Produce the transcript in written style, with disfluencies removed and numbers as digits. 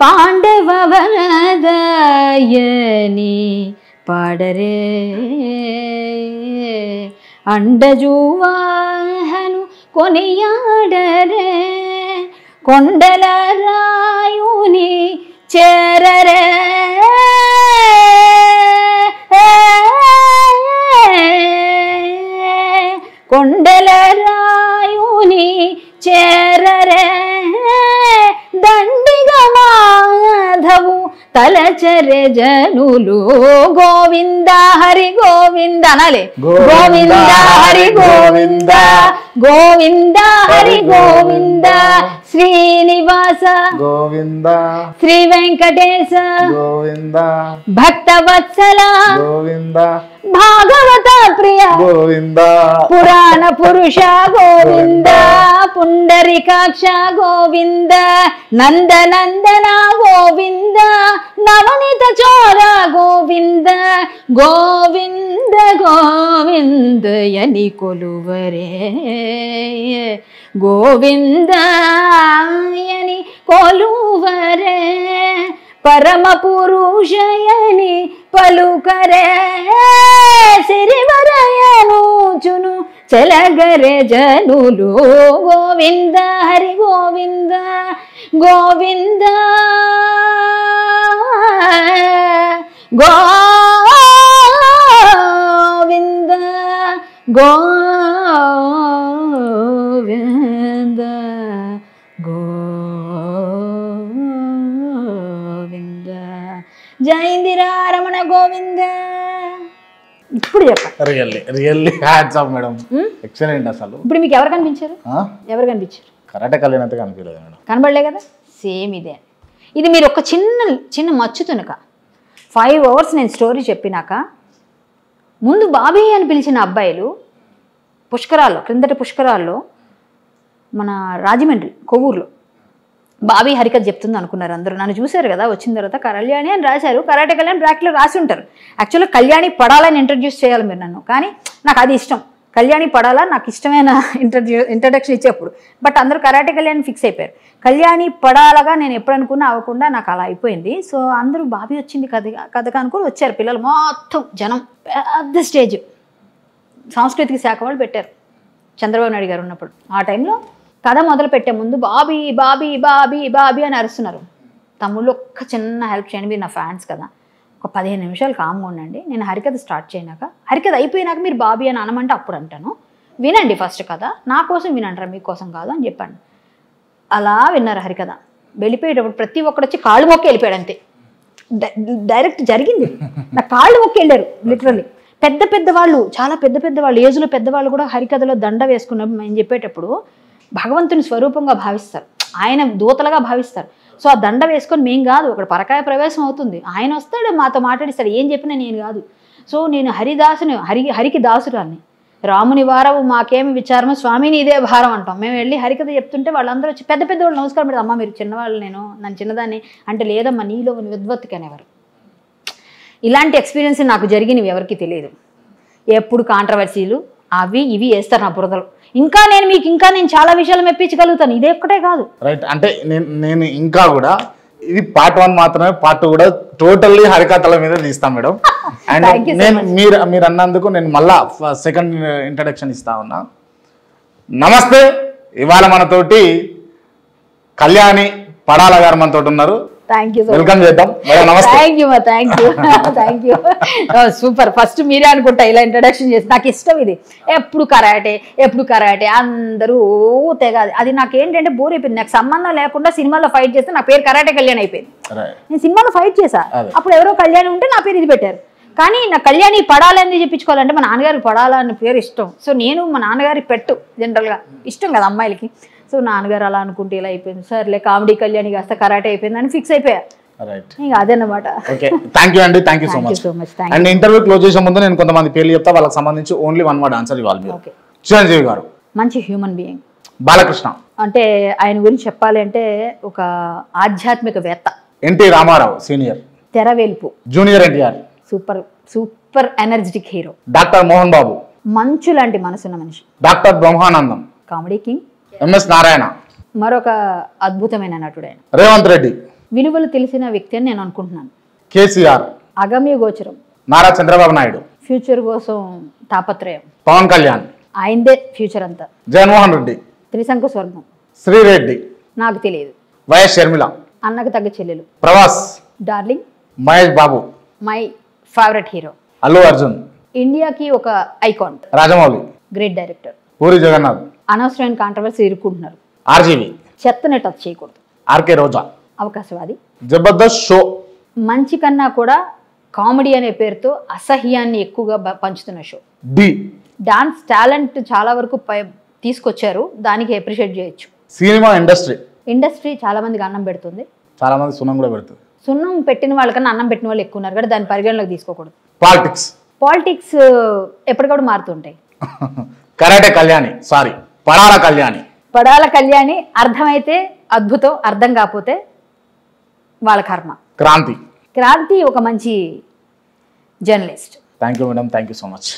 పాండవ వరదయని పాడరే అండజువాహను కొనియాడరే కొండల రాయుని చేరరే కొండల రాయుని చేరరే దండిగా మాధవు తలచరే జనులు గోవింద హరి గోవింద అనాలి గోవింద హరి గోవింద గోవింద హరి గోవింద శ్రీనివాస గోవింద శ్రీ వెంకటేశ గోవింద భక్తవత్సల గోవింద భాగవత ప్రియ గోవింద పురాణ పురుష గోవింద పుండరీకాక్ష గోవింద నందనందన గోవింద నవనీత చోర గోవింద గోవింద గోవిందయని కొలువరే గోవిందయని కొలువరే పరమ పురుషయని పలుకరే సిరివరయనుచును చెలగరే జనులు గోవింద హరి గోవింద గోవింద గోవింద గోవింద గోవింద జైందిరా రమణ గోవింద. ఇప్పుడు చెప్పండి. Really hats off madam, excellent. అసలు ఇప్పుడు మీకు ఎవరు కనిపించారు? ఎవరు కనిపించారు? కరాటే కళ్యాణ్ కనిపించలేదు మేడం. కనబడలే కదా, సేమ్ ఇదే. ఇది మీరు ఒక చిన్న మచ్చుతునక 5 hours నేను స్టోరీ చెప్పినాక ముందు బాబీ అని పిలిచిన అబ్బాయిలు పుష్కరాల్లో, క్రిందటి పుష్కరాల్లో మన రాజమండ్రి కొవ్వూరులో బాబీ హరికథ చెప్తుంది అనుకున్నారు అందరూ. నన్ను చూశారు కదా, వచ్చిన తర్వాత కళ్యాణి అని రాశారు, కరాటే కళ్యాణ్ బ్రాకెట్లో రాసి ఉంటారు. యాక్చువల్గా కళ్యాణి పడాలని ఇంట్రడ్యూస్ చేయాలి మీరు నన్ను, కానీ నాకు అది ఇష్టం. కళ్యాణి పడాలా నాకు ఇష్టమైన ఇంట్రడక్షన్ ఇచ్చేప్పుడు. బట్ అందరూ కరాటే కళ్యాణి ఫిక్స్ అయిపోయారు. కళ్యాణి పడాలగా నేను ఎప్పుడు అనుకున్నా అవ్వకుండా నాకు అలా అయిపోయింది. సో అందరూ బాబీ వచ్చింది కథగా అనుకుని వచ్చారు పిల్లలు మొత్తం, జనం పెద్ద స్టేజ్ సాంస్కృతిక శాఖ వాళ్ళు పెట్టారు చంద్రబాబు నాయుడు గారు ఉన్నప్పుడు. ఆ టైంలో కథ మొదలు పెట్టే ముందు బాబీ బాబీ బాబీ బాబీ అని అరుస్తున్నారు. తమ్ముళ్ళు ఒక్క చిన్న హెల్ప్ చేయండి, మీరు నా ఫ్యాన్స్ కదా, ఒక 15 నిమిషాలు కామ్గా ఉండండి, నేను హరికథ స్టార్ట్ చేయనాక, హరికథ అయిపోయినాక మీరు బాబీ అని అనమంటే అప్పుడు అంటాను, వినండి ఫస్ట్ కథ, నా కోసం వినంటారా మీకోసం కాదు అని చెప్పాను. అలా విన్నారు హరికథ. వెళ్ళిపోయేటప్పుడు ప్రతి ఒక్కడు వచ్చి కాళ్ళు మొక్కి వెళ్ళిపోయాడు అంతే. డైరెక్ట్ జరిగింది, నా కాళ్ళు మొక్కి వెళ్ళారు లిటరల్లీ. పెద్ద వాళ్ళు, చాలా పెద్ద వాళ్ళు, ఏజ్లో పెద్దవాళ్ళు కూడా హరికథలో దండ వేసుకున్నాం మేము చెప్పేటప్పుడు భగవంతుని స్వరూపంగా భావిస్తారు, ఆయన దూతలుగా భావిస్తారు. సో ఆ దండ వేసుకొని మేం కాదు, అక్కడ పరకాయ ప్రవేశం అవుతుంది, ఆయన వస్తాడు మాతో మాట్లాడిస్తాడు, ఏం చెప్పినా నేను కాదు. సో నేను హరిదాసుని, హరికి దాసురాన్ని, రాముని వారవు మాకేమి విచారము స్వామిని ఇదే భారం అంటాం. మేము వెళ్ళి హరికథ చెప్తుంటే వాళ్ళందరూ వచ్చి పెద్ద వాళ్ళు నమస్కారం పెడతారు, అమ్మ మీరు చిన్నవాళ్ళు, నన్ను చిన్నదాన్ని అంటే, లేదమ్మా నీలో విద్వత్తుకనేవారు. ఇలాంటి ఎక్స్పీరియన్స్ నాకు జరిగినవి ఎవరికి తెలియదు. ఎప్పుడు కాంట్రవర్సీలు అవి ఇవి వేస్తారు నా బురదలు. ఇంకా నేను చాలా విషయాలు మెప్పించగలుగుతాను, ఇదే ఒక్కటే కాదు. రైట్, అంటే నేను ఇంకా కూడా ఇది పార్ట్ 1 మాత్రమే, పార్ట్ 2 కూడా టోటల్లీ హరికథల మీద తీస్తాను మేడం. అండ్ నేను మీరు అన్నందుకు నేను మళ్ళా సెకండ్ ఇంట్రడక్షన్ ఇస్తా ఉన్నా. నమస్తే, ఇవాళ మనతోటి కళ్యాణి పడాల గారు మనతో ఉన్నారు. వెల్కమ్ చేద్దాం. Thank you. సూపర్. ఫస్ట్ మీరే అనుకుంటా ఇలా ఇంట్రడక్షన్ చేసి, నాకు ఇష్టం ఇది. ఎప్పుడు కరాటే అందరూ తెగ, అది నాకు ఏంటంటే బోర్ అయిపోయింది. నాకు సంబంధం లేకుండా సినిమాలో ఫైట్ చేస్తే నా పేరు కరాటే కళ్యాణ్ అయిపోయింది. నేను సినిమాలో ఫైట్ చేశా, అప్పుడు ఎవరో కళ్యాణి ఉంటే నా పేరు ఇది పెట్టారు. కానీ నా కళ్యాణి పడాలని చెప్పించుకోవాలంటే మా నాన్నగారికి పడాలని పేరు ఇష్టం. సో నేను మా నాన్నగారి పెట్టు జనరల్గా ఇష్టం కదా అమ్మాయిలకి. సో నాన్నగారు అలా అనుకుంటే ఇలా అయిపోయింది, సర్లే కామెడీ కళ్యాణి కాస్త కరాటే అయిపోయింది అని ఫిక్స్ అయిపోయా. ఇంకా అదన్నమాట. థ్యాంక్ యూ అండి, thank you so much. And interview close చేసే ముందు నేను కొంతమంది పేర్లు చెప్తా, వాళ్ళకి సంబంధించి ఓన్లీ 1 word ఆన్సర్ ఇవ్వాలి మీరు. చిరంజీవి గారు మంచి హ్యూమన్ బీయింగ్. బాలకృష్ణ అంటే ఆయన గురించి చెప్పాలి అంటే ఒక ఆధ్యాత్మికవేత్త. NT Rama Rao senior. తెరవేల్పు. Junior NTR. Super energetic hero. Doctor Mohan Babu. మంచు లాంటి మనసున్న మనిషి. Doctor Brahmanandam. Comedy king. MS Narayana. మరొక అద్భుతమైన నటుడు ఆయన. రేవంత్ రెడ్డి. విలువలు తెలిసిన వ్యక్తి అని నేను అనుకుంటున్నాను. కేసీఆర్, అగమ్య గోచరం, నారా చంద్రబాబు నాయుడు, ఫ్యూచర్ కోసం తాపత్రయం, పవన్ కళ్యాణ్, ఆయనదే ఫ్యూచర్ అంతా, జగన్మోహన్ రెడ్డి, త్రిశంకు స్వర్గం, శ్రీరెడ్డి, నాకు తెలియదు, వైఎస్ షర్మిల, అన్నకు తగ్గ చెల్లెలు, Prabhas, darling, Mahesh Babu, my favourite hero, Allu Arjun, ఇండియాకి ఒక icon, Rajamouli, great director, Puri Jagannath, అనవసరమైన కాంట్రవర్సీ ఇరుక్కుంటున్నారు, ఆర్జీవి, చెత్తనే టచ్ చేయకూడదు, ఆర్కే రోజా, అవకాశవాది, జబర్దస్త్ షో, మంచి కన్నా కూడా కామెడీ అనే పేరుతో అసహ్యాన్ని ఎక్కువగా పంచుతున్న షో, డి, డాన్స్ టాలెంట్ చాలా వరకు తీసుకొచ్చారు, దానికి అప్రిషియేట్ చేయొచ్చు. సినిమా ఇండస్ట్రీ చాలా మందికి అన్నం పెడుతుంది, చాలా మంది సున్నం కూడా పెడుతుంది. సున్నం పెట్టిన వాళ్ళకన్నా అన్నం పెట్టిన వాళ్ళు ఎక్కువ ఉన్నారు, కానీ దాని పరిగణలోకి తీసుకోకూడదు. పాలిటిక్స్ ఎప్పటికప్పుడు మారుతుంటాయి. కరాటే కళ్యాణి, పడాల కళ్యాణి అర్థమైతే అద్భుతం, అర్థం కాకపోతే వాళ్ళ కర్మ. క్రాంతి ఒక మంచి journalist. Thank you madam, thank you so much.